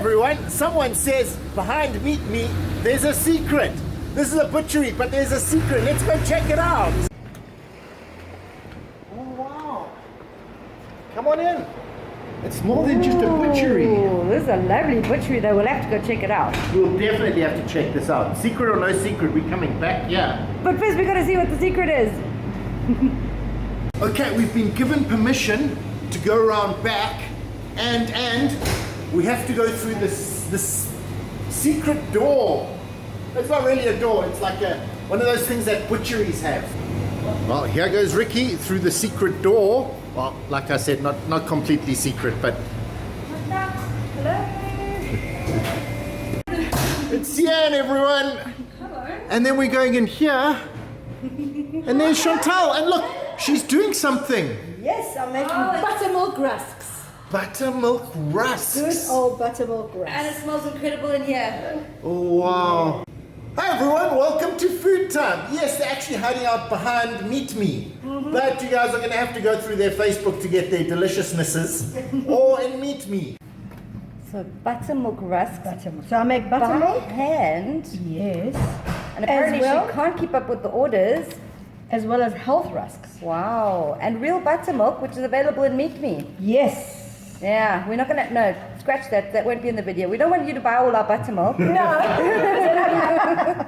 everyone. Someone says behind Meet Me, there's a secret. This is a butchery, but there's a secret. Let's go check it out. Oh, wow. Come on in. It's more than just a butchery. Oh, this is a lovely butchery though. We'll have to go check it out. We'll definitely have to check this out. Secret or no secret, we're coming back, yeah. But first we got to see what the secret is. Okay, we've been given permission to go around back and we have to go through this secret door. It's not really a door, it's like one of those things that butcheries have. Well, here goes Riki through the secret door. Well, like I said, not completely secret, but... Hello. It's Siane, everyone! Hello. And then we're going in here, and there's Chantal, and look, she's doing something. Yes, I'm making buttermilk rusks. Buttermilk rusks. Good old buttermilk rusks. And it smells incredible in here. Oh, wow. Hi everyone, welcome to Food Time. Yes, they're actually hiding out behind Meet Me. But you guys are going to have to go through their Facebook to get their deliciousnesses. Or in Meet Me. So buttermilk rusks. Buttermilk. So I make By buttermilk. hand. Yes. And apparently well- she can't keep up with the orders. As well as health rusks. Wow. And real buttermilk, which is available in Meet Me. Yes. Yeah, we're not going to, no, scratch that. That won't be in the video. We don't want you to buy all our buttermilk. No.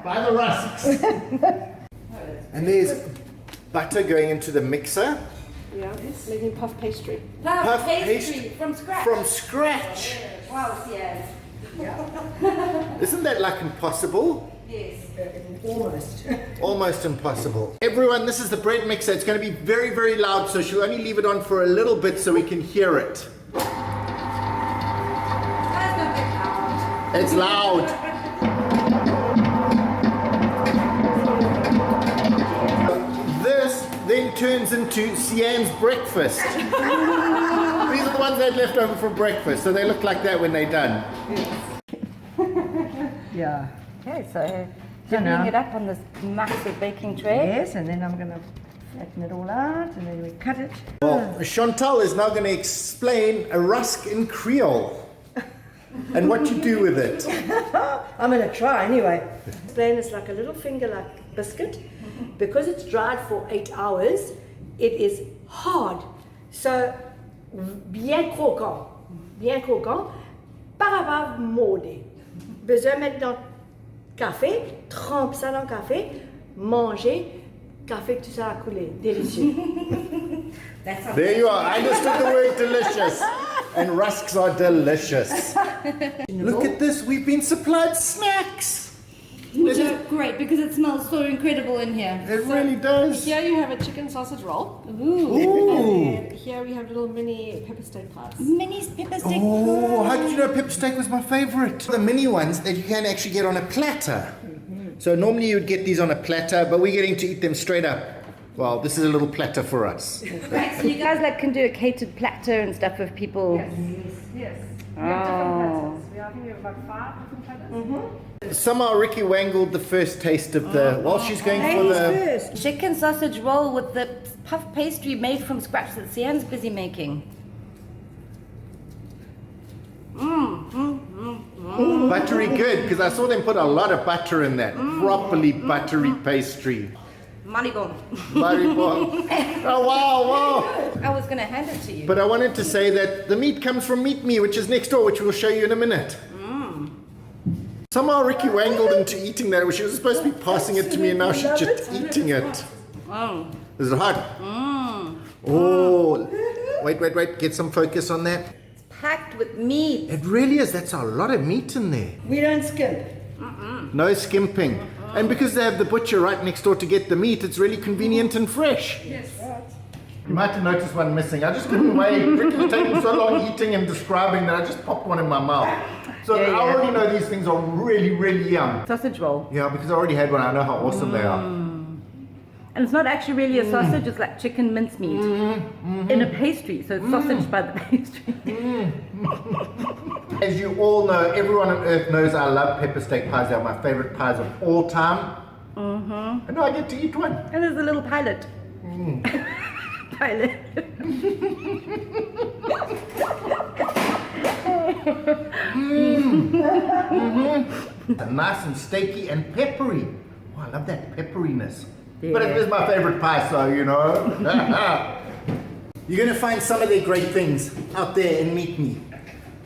By the rusks. And there's butter going into the mixer. Yeah, making puff pastry. Puff pastry from scratch. From scratch. Wow, yes. Isn't that like impossible? Yes. Almost. Almost impossible. Everyone, this is the bread mixer. It's going to be very, very loud, so she'll only leave it on for a little bit so we can hear it. It's loud. This then turns into Siane's breakfast. These are the ones that left over from breakfast, so they look like that when they're done. Yeah. Okay, so So now- dipping it up on this massive baking tray. Yes, and then I'm going to flatten it all out, and then we cut it. Well, Chantal is now going to explain a rusk in Creole and what you do with it. I'm going to try anyway. Plain is like a little finger-like biscuit. Because it's dried for 8 hours, it is hard. So, bien croquant. Bien croquant. Pas avoir mordé. Besoin mettre dans café, trempe ça dans le café, manger, café tout ça a coulé. Délicieux. There you are. I understood the word delicious. And rusks are delicious. Look at this. We've been supplied snacks. Which is great because it smells so incredible in here. It really does. Here you have a chicken sausage roll. Ooh. And here we have little mini pepper steak pies. Mini pepper steak. Oh, how did you know pepper steak was my favorite? The mini ones that you can actually get on a platter. So normally you would get these on a platter, but we're getting to eat them straight up. Well, this is a little platter for us. Right, so you guys like can do a catered platter and stuff with people. Yes. Oh. We have different platters. I think we have about 5 different platters. Somehow Riki wangled the first taste of the, while she's going for the... Chicken sausage roll with the puff pastry made from scratch that Siane's busy making. Buttery good, because I saw them put a lot of butter in that. Properly buttery pastry. Marigon. Very well. Oh, wow. I was going to hand it to you. But I wanted to say that the meat comes from Meet Me, which is next door, which we'll show you in a minute. Somehow Riki wangled into eating that. She was supposed to be passing it to me, and now she's just eating it. Oh. Is it hot? Oh. Wait. Get some focus on that. It's packed with meat. It really is. That's a lot of meat in there. We don't skimp. No skimping. And because they have the butcher right next door to get the meat, it's really convenient and fresh. Yes. You might have noticed one missing. I just couldn't wait. Riki was taking so long eating and describing that I just popped one in my mouth. So I already know these things are really, really yum. Sausage roll. Yeah, because I already had one. I know how awesome they are. And it's not actually really a sausage, it's like chicken mincemeat in a pastry. So it's sausage by the pastry. As you all know, everyone on earth knows I love pepper steak pies. They're my favorite pies of all time. And now I get to eat one. And there's a little pilot. Pilot. Nice and steaky and peppery. Oh, I love that pepperiness. Yeah. But it is my favorite pie, so you know. You're going to find some of their great things out there in Meet Me.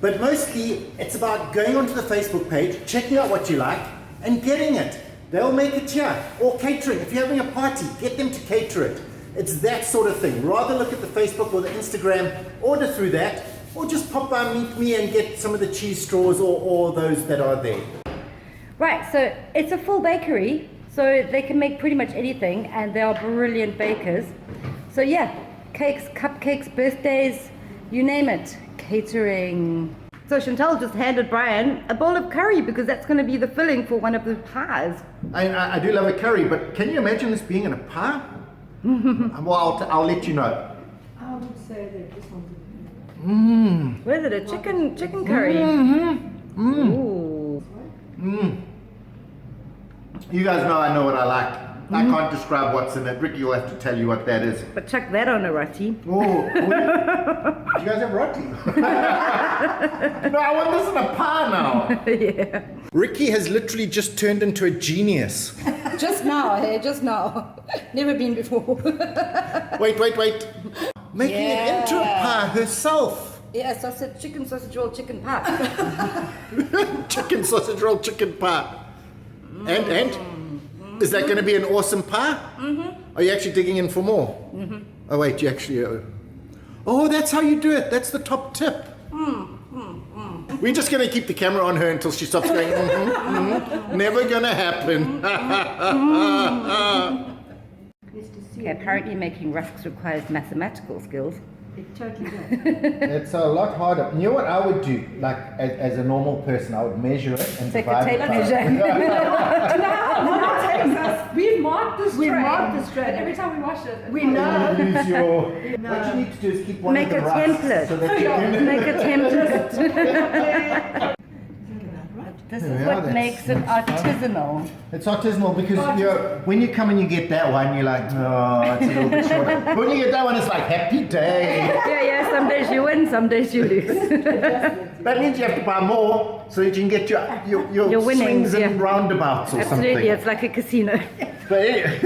But mostly, it's about going onto the Facebook page, checking out what you like, and getting it. They'll make it here. Or catering. If you're having a party, get them to cater it. It's that sort of thing. Rather look at the Facebook or the Instagram, order through that, or just pop by Meet Me and get some of the cheese straws or those that are there. Right, so it's a full bakery, so they can make pretty much anything, and they are brilliant bakers. So yeah, cakes, cupcakes, birthdays, you name it, catering. So Chantal just handed Bryan a bowl of curry because that's going to be the filling for one of the pies. I do love a curry, but can you imagine this being in a pie? Well, I'll let you know. I would say that this one's What is it, a chicken curry? Ooh. You guys know I know what I like. I can't describe what's in it. Riki will have to tell you what that is. But chuck that on a roti. Oh, do you guys have roti? No, I want this in a pie now. Yeah. Riki has literally just turned into a genius. Just now, hey, just now. Never been before. Wait. Making it into a pie herself. Yeah, chicken sausage roll, chicken pie. Chicken sausage roll, chicken pie. And? Is that going to be an awesome pie? Are you actually digging in for more? Oh wait, you actually... Oh, that's how you do it. That's the top tip. We're just going to keep the camera on her until she stops going, Never going to happen. Okay, apparently making rusks requires mathematical skills. It totally does. It's a lot harder. You know what I would do? Like, as a normal person, I would measure it and Take a divide tape it measure. We've marked this We tray. marked this tray. Every time we wash it. We know. Use your... What you need to do is keep one Make of the a rusks template. so that you can... Make a template. This Yeah, is what that's- makes it artisanal. It's artisanal because when you come and you get that one, you're like, oh, it's a little bit shorter. But when you get that one, it's like, happy day. Yeah, some days you win, some days you lose. That means you have to buy more so that you can get your winnings, swings and roundabouts or Absolutely, something. it's like a casino. But anyway,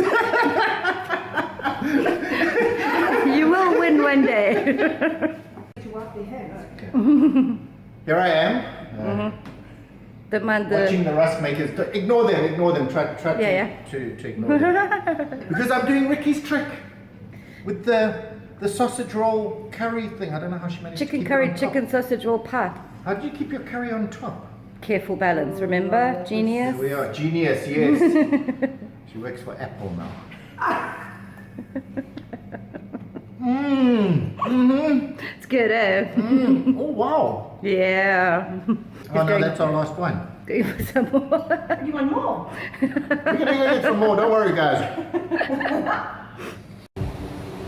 You will win one day. To wipe their hands. here I am. Watching the rusk makers. Ignore them. Try to ignore them. Because I'm doing Riki's trick with the sausage roll curry thing. I don't know how she managed to Chicken keep curry, it on chicken top. sausage roll pie. How do you keep your curry on top? Careful balance, remember? Genius. Here we are. Genius, yes. She works for Apple now. It's good, eh? Oh, wow. Yeah. Oh, no, that's our last one. Going for some more. You want more? We're going to get some more. Don't worry, guys.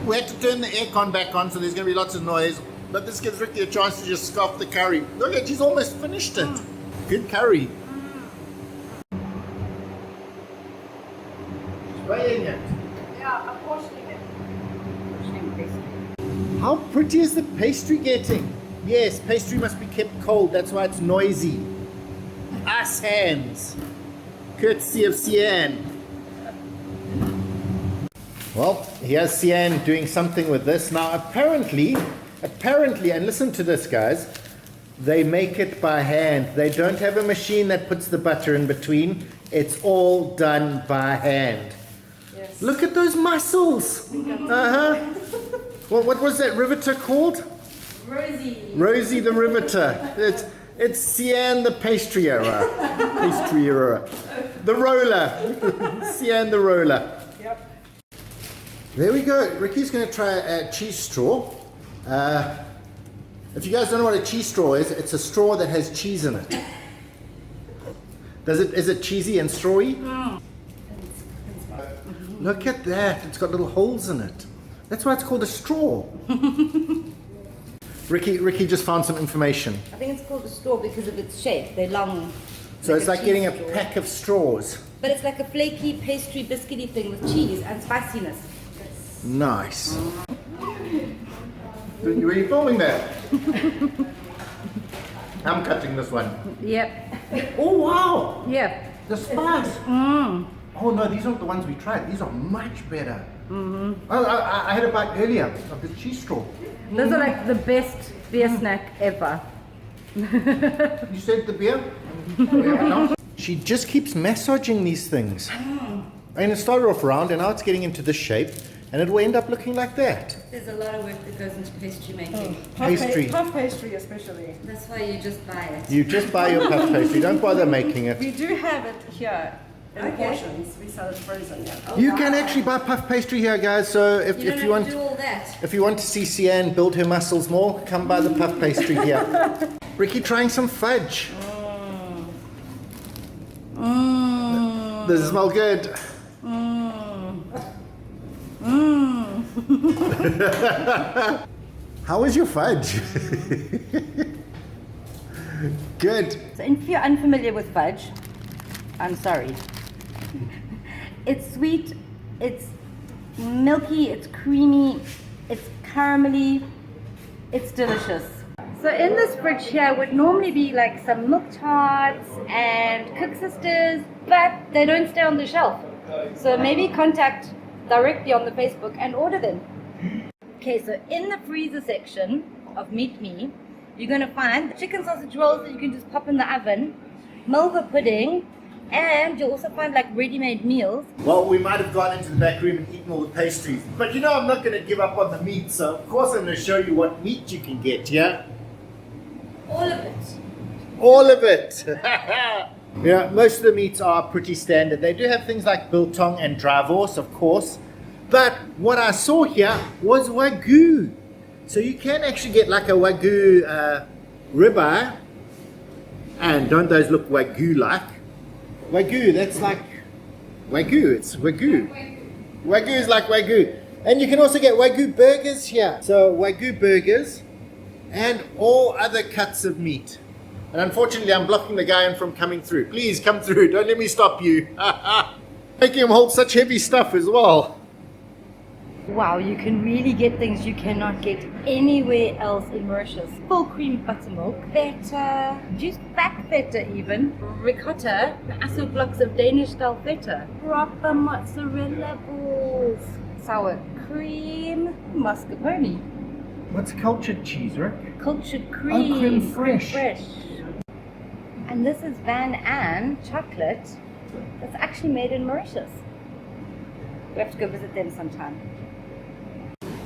We had to turn the aircon back on, so there's going to be lots of noise. But this gives Riki a chance to just scarf the curry. Look at, she's almost finished it. Good curry. Spraying it. Yeah, I'm washing it. How pretty is the pastry getting? Yes, pastry must be kept cold. That's why it's noisy. Us hands. Courtesy of Siane. Well, here's Siane doing something with this. Now, apparently, and listen to this, guys, they make it by hand. They don't have a machine that puts the butter in between. It's all done by hand. Yes. Look at those muscles. Well, what was that riveter called? Rosie the riveter. It's Siane the pastry-er. The roller. Siane the roller. Yep. There we go. Riki's going to try a cheese straw. If you guys don't know what a cheese straw is, it's a straw that has cheese in it. Is it cheesy and strawy? Look at that. It's got little holes in it. That's why it's called a straw. Riki just found some information. I think it's called a straw because of its shape. They're long. So it's like cheese getting a straw. pack of straws. But it's like a flaky pastry biscuity thing with cheese and spiciness. Nice. Were you filming that? I'm cutting this one. Yep. Oh wow! Yep. The spice. Mm. Oh no, these aren't the ones we tried. These are much better. Oh, I had a bite earlier of the cheese straw. Those are like the best beer snack ever. You said the beer? She just keeps massaging these things. And it started off round and now it's getting into this shape and it will end up looking like that. There's a lot of work that goes into pastry making. Pastry. Puff pastry especially. That's why you just buy it. You just buy your puff pastry, don't bother making it. We do have it here in Okay. portions. We sell it frozen, yeah. You can actually buy puff pastry here, guys. So if You don't you have want to do all that. if you want to see Siane build her muscles more, come buy the puff pastry here. Riki trying some fudge. Does it smell good? How was your fudge? Good. So if you're unfamiliar with fudge, I'm sorry. It's sweet, it's milky, it's creamy, it's caramelly, it's delicious. So in this fridge here would normally be like some milk tarts and cook sisters, but they don't stay on the shelf. So maybe contact directly on the Facebook and order them. Okay, so in the freezer section of Meet Me, you're going to find chicken sausage rolls that you can just pop in the oven, Milva pudding, and you'll also find like ready-made meals. Well, we might have gone into the back room and eaten all the pastries, but you know I'm not going to give up on the meat, so of course I'm going to show you what meat you can get, yeah? All of it. All of it! Yeah, most of the meats are pretty standard. They do have things like biltong and dry horse, of course, but what I saw here was wagyu. So you can actually get like a wagyu ribeye, and don't those look wagyu-like? Wagyu, that's like wagyu, it's wagyu. Wagyu is like wagyu. And you can also get wagyu burgers here. So wagyu burgers and all other cuts of meat. And unfortunately I'm blocking the guy in from coming through. Please come through, don't let me stop you. Making him hold such heavy stuff as well. Wow, you can really get things you cannot get anywhere else in Mauritius. Full cream buttermilk, feta, juiced back feta even, ricotta, massive blocks of Danish style feta, proper mozzarella balls, sour cream, mascarpone, What's cultured cheese, Rick? cultured cream, Oh, creme fraiche. And this is Van Ann chocolate that's actually made in Mauritius. We have to go visit them sometime.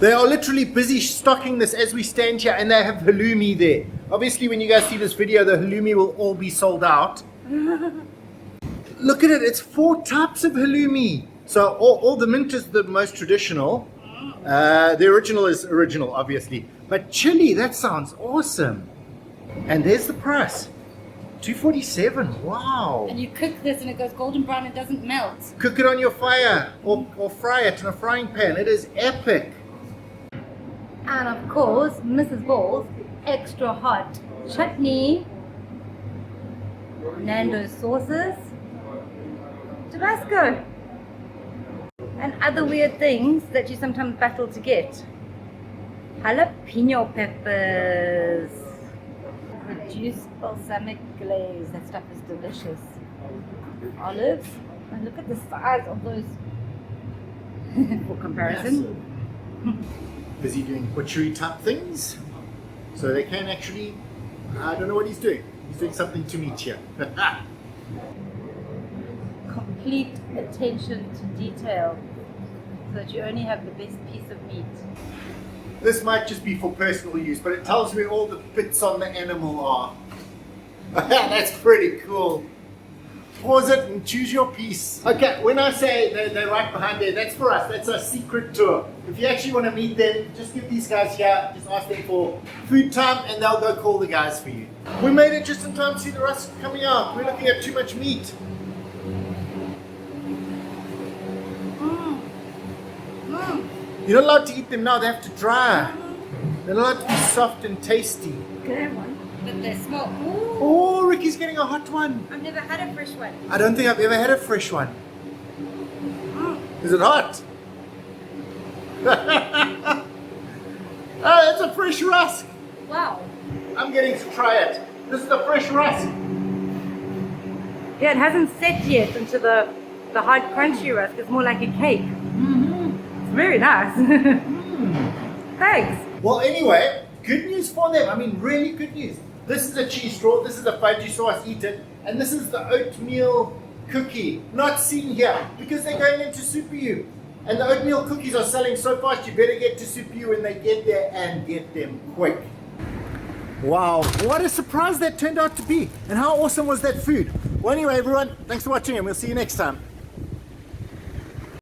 They are literally busy stocking this as we stand here, and they have halloumi there. Obviously, when you guys see this video, the halloumi will all be sold out. Look at it, it's 4 types of halloumi. So all the mint is the most traditional. The original is original, obviously. But chili, that sounds awesome. And there's the price. $2.47, wow. And you cook this and it goes golden brown and doesn't melt. Cook it on your fire or fry it in a frying pan. It is epic. And of course, Mrs. Ball's extra hot chutney, Nando's sauces, Tabasco, and other weird things that you sometimes battle to get. Jalapeno peppers, reduced balsamic glaze, that stuff is delicious. Olives, and look at the size of those for comparison. Busy doing butchery type things, so they can actually, I don't know what he's doing. He's doing something to meat here. Complete attention to detail so that you only have the best piece of meat. This might just be for personal use, but it tells me all the bits on the animal are. That's pretty cool. Pause it and choose your piece. Okay, when I say they're right behind there, that's for us. That's our secret tour. If you actually want to meet them, just give these guys here, just ask them for food time and they'll go call the guys for you. We made it just in time to see the rusks coming out. We're looking at too much meat. You're not allowed to eat them now, they have to dry. They're not allowed to be soft and tasty. Good one. But they smell. Ooh, Oh, Ricky's getting a hot one. I've never had a fresh one. I don't think I've ever had a fresh one. Is it hot? Oh, it's a fresh rusk. Wow. I'm getting to try it. This is the fresh rusk. Yeah, it hasn't set yet into the hard crunchy rusk. It's more like a cake. It's very nice. Thanks. Well, anyway, good news for them. I mean, really good news. This is a cheese straw, this is a fudgy sauce eaten, and this is the oatmeal cookie, not seen here, because they're going into Super U. And the oatmeal cookies are selling so fast, you better get to Super U when they get there and get them quick. Wow, what a surprise that turned out to be. And how awesome was that food? Well, anyway, everyone, thanks for watching and we'll see you next time.